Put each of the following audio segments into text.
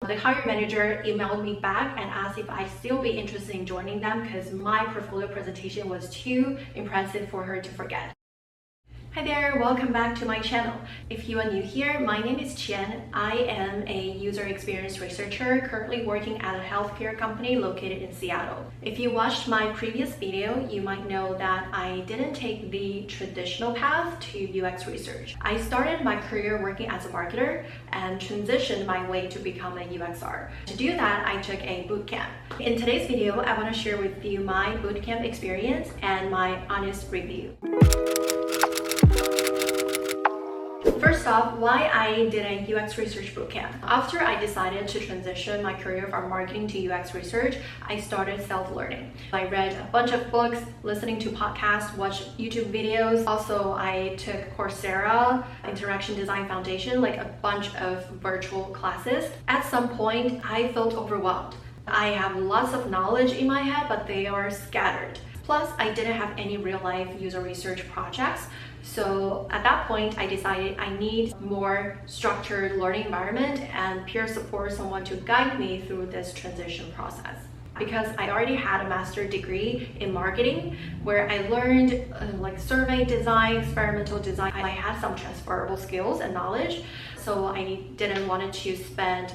The hiring manager emailed me back and asked if I'd still be interested in joining them because my portfolio presentation was too impressive for her to forget. Hi there, welcome back to my channel. If you are new here, my name is Qian. I am a user experience researcher currently working at a healthcare company located in Seattle. If you watched my previous video, you might know that I didn't take the traditional path to UX research. I started my career working as a marketer and transitioned my way to become a UXR. To do that, I took a bootcamp. In today's video, I want to share with you my bootcamp experience and my honest review. First off, why I did a UX research bootcamp. After I decided to transition my career from marketing to UX research, I started self-learning. I read a bunch of books, listening to podcasts, watched YouTube videos. Also, I took Coursera, Interaction Design Foundation, like a bunch of virtual classes. At some point, I felt overwhelmed. I have lots of knowledge in my head, but they are scattered. Plus, I didn't have any real-life user research projects. So at that point, I decided I need more structured learning environment and peer support, someone to guide me through this transition process. Because I already had a master's degree in marketing where I learned like survey design, experimental design. I had some transferable skills and knowledge, so I didn't want to spend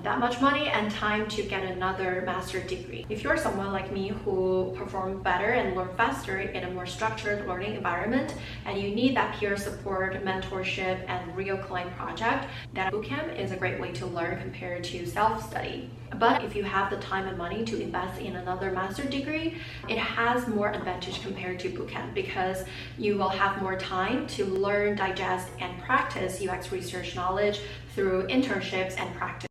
that much money and time to get another master's degree. If you're someone like me who perform better and learn faster in a more structured learning environment and you need that peer support, mentorship, and real client project, then bootcamp is a great way to learn compared to self-study. But if you have the time and money to invest in another master's degree, it has more advantage compared to bootcamp because you will have more time to learn, digest, and practice UX research knowledge through internships and practice.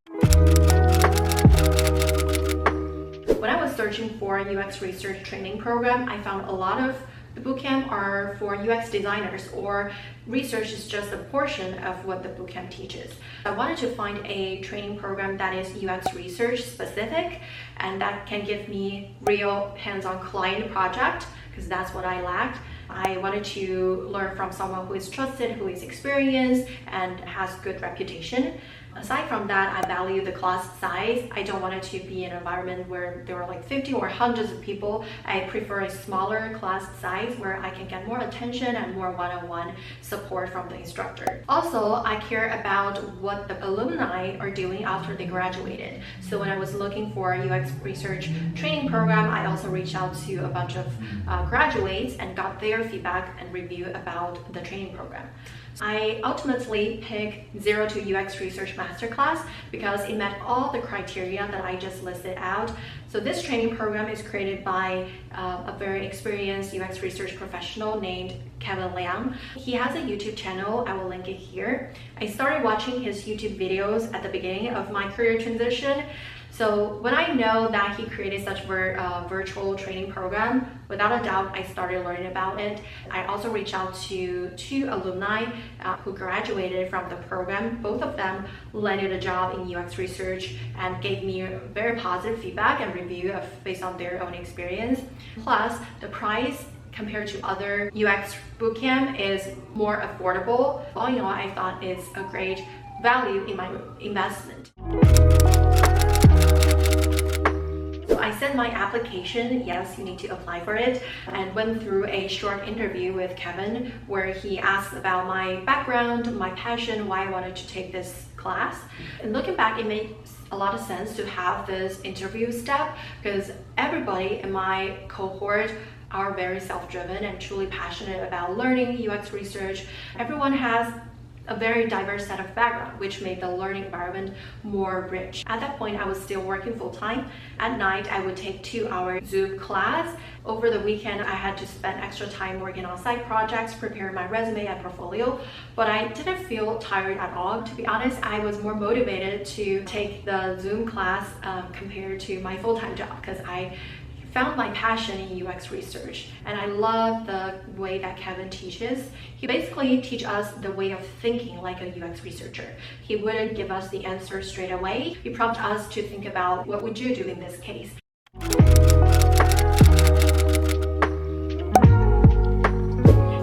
When I was searching for a UX research training program, I found a lot of the bootcamp are for UX designers, or research is just a portion of what the bootcamp teaches. I wanted to find a training program that is UX research specific and that can give me real hands-on client project, because that's what I lacked. I wanted to learn from someone who is trusted, who is experienced, and has good reputation. Aside from that, I value the class size. I don't want it to be an environment where there are like 50 or hundreds of people. I prefer a smaller class size where I can get more attention and more one-on-one support from the instructor. Also, I care about what the alumni are doing after they graduated. So when I was looking for a UX research training program, I also reached out to a bunch of graduates and got their feedback and review about the training program. I ultimately picked Zero to UX Research Masterclass because it met all the criteria that I just listed out. So this training program is created by a very experienced UX research professional named Kevin Liang. He has a YouTube channel, I will link it here. I started watching his YouTube videos at the beginning of my career transition. So when I know that he created such a virtual training program, without a doubt, I started learning about it. I also reached out to two alumni who graduated from the program. Both of them landed a job in UX research and gave me very positive feedback and review based on their own experience. Plus, the price compared to other UX bootcamp is more affordable. All in all, I thought it's a great value in my investment. I sent my application, yes, you need to apply for it, and went through a short interview with Kevin where he asked about my background, my passion, why I wanted to take this class. And looking back, it makes a lot of sense to have this interview step because everybody in my cohort are very self-driven and truly passionate about learning UX research. Everyone has a very diverse set of background, which made the learning environment more rich. At that point, I was still working full-time. At night, I would take 2-hour Zoom class. Over the weekend, I had to spend extra time working on side projects, preparing my resume and portfolio, but I didn't feel tired at all. To be honest, I was more motivated to take the Zoom class compared to my full-time job because I found my passion in UX research, and I love the way that Kevin teaches. He basically teaches us the way of thinking like a UX researcher. He wouldn't give us the answer straight away. He prompted us to think about what would you do in this case.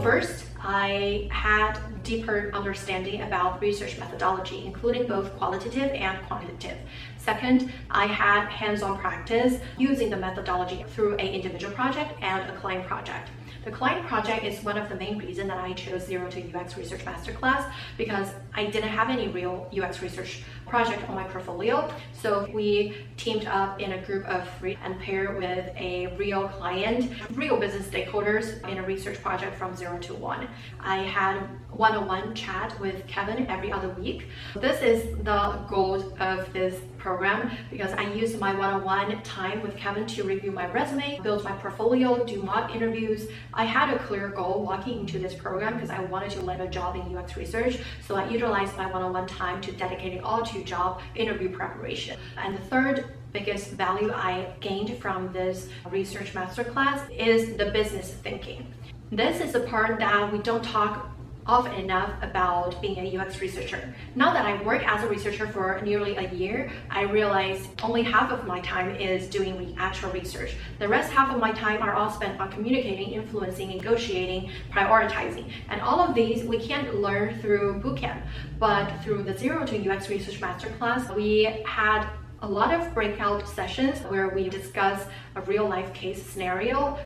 First, I had deeper understanding about research methodology, including both qualitative and quantitative. Second, I had hands-on practice using the methodology through an individual project and a client project. The client project is one of the main reasons that I chose Zero to UX Research Masterclass, because I didn't have any real UX research project on my portfolio. So we teamed up in a group of three and paired with a real client, real business stakeholders in a research project from 0 to 1. I had one-on-one chat with Kevin every other week. This is the goal of this program, because I used my one-on-one time with Kevin to review my resume, build my portfolio, do mock interviews. I had a clear goal walking into this program because I wanted to land a job in UX research. So I utilized my one-on-one time to dedicate it all to job interview preparation. And the third biggest value I gained from this research masterclass is the business thinking. This is the part that we don't talk often enough about being a UX researcher. Now that I work as a researcher for nearly a year, I realize only half of my time is doing actual research. The rest half of my time are all spent on communicating, influencing, negotiating, prioritizing. And all of these we can't learn through bootcamp, but through the Zero to UX Research Masterclass, we had a lot of breakout sessions where we discuss a real life case scenario.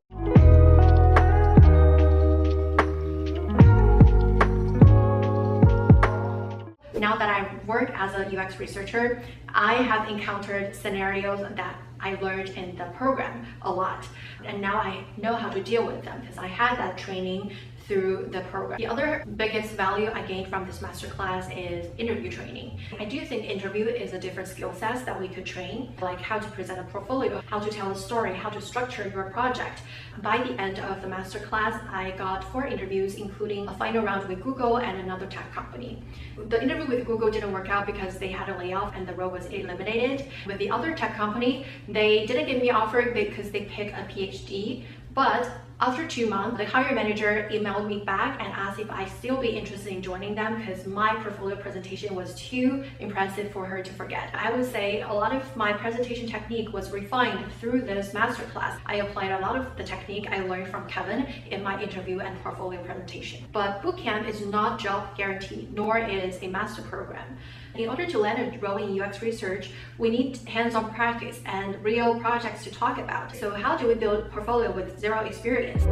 Now that I work as a UX researcher, I have encountered scenarios that I learned in the program a lot. And now I know how to deal with them because I had that training through the program. The other biggest value I gained from this masterclass is interview training. I do think interview is a different skill set that we could train, like how to present a portfolio, how to tell a story, how to structure your project. By the end of the masterclass, I got 4 interviews, including a final round with Google and another tech company. The interview with Google didn't work out because they had a layoff and the role was eliminated. With the other tech company, they didn't give me an offer because they picked a PhD, but after 2 months, the hiring manager emailed me back and asked if I'd still be interested in joining them because my portfolio presentation was too impressive for her to forget. I would say a lot of my presentation technique was refined through this masterclass. I applied a lot of the technique I learned from Kevin in my interview and portfolio presentation. But bootcamp is not job guaranteed, nor is a master program. In order to land a role in UX research, we need hands-on practice and real projects to talk about. So how do we build a portfolio with zero experience?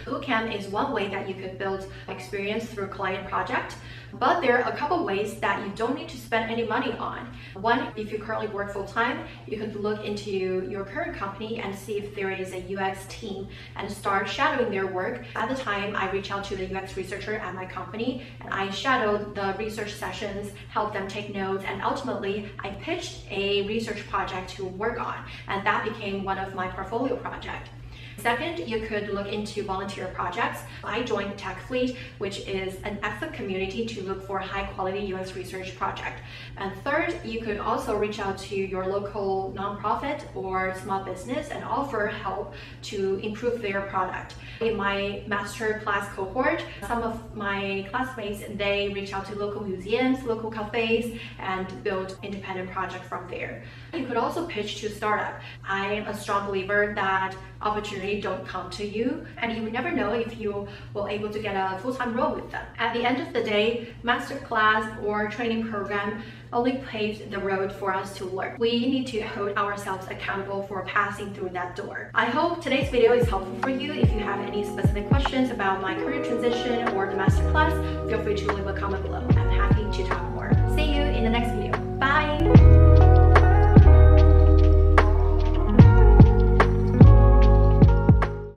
Bootcamp is one way that you could build experience through client project, but there are a couple ways that you don't need to spend any money on. One, if you currently work full-time, you could look into your current company and see if there is a UX team and start shadowing their work. At the time, I reached out to the UX researcher at my company and I shadowed the research sessions, helped them take notes, and ultimately I pitched a research project to work on, and that became one of my portfolio projects. Second, you could look into volunteer projects. I joined Tech Fleet, which is an excellent community to look for high-quality UX research project. And third, you could also reach out to your local nonprofit or small business and offer help to improve their product. In my master class cohort, some of my classmates, they reach out to local museums, local cafes, and build independent projects from there. You could also pitch to startup. I am a strong believer that opportunity don't come to you, and you never know if you will able to get a full-time role with them. At the end of the day, masterclass or training program only paves the road for us to learn. We need to hold ourselves accountable for passing through that door. I hope today's video is helpful for you. If you have any specific questions about my career transition or the masterclass, feel free to leave a comment below. I'm happy to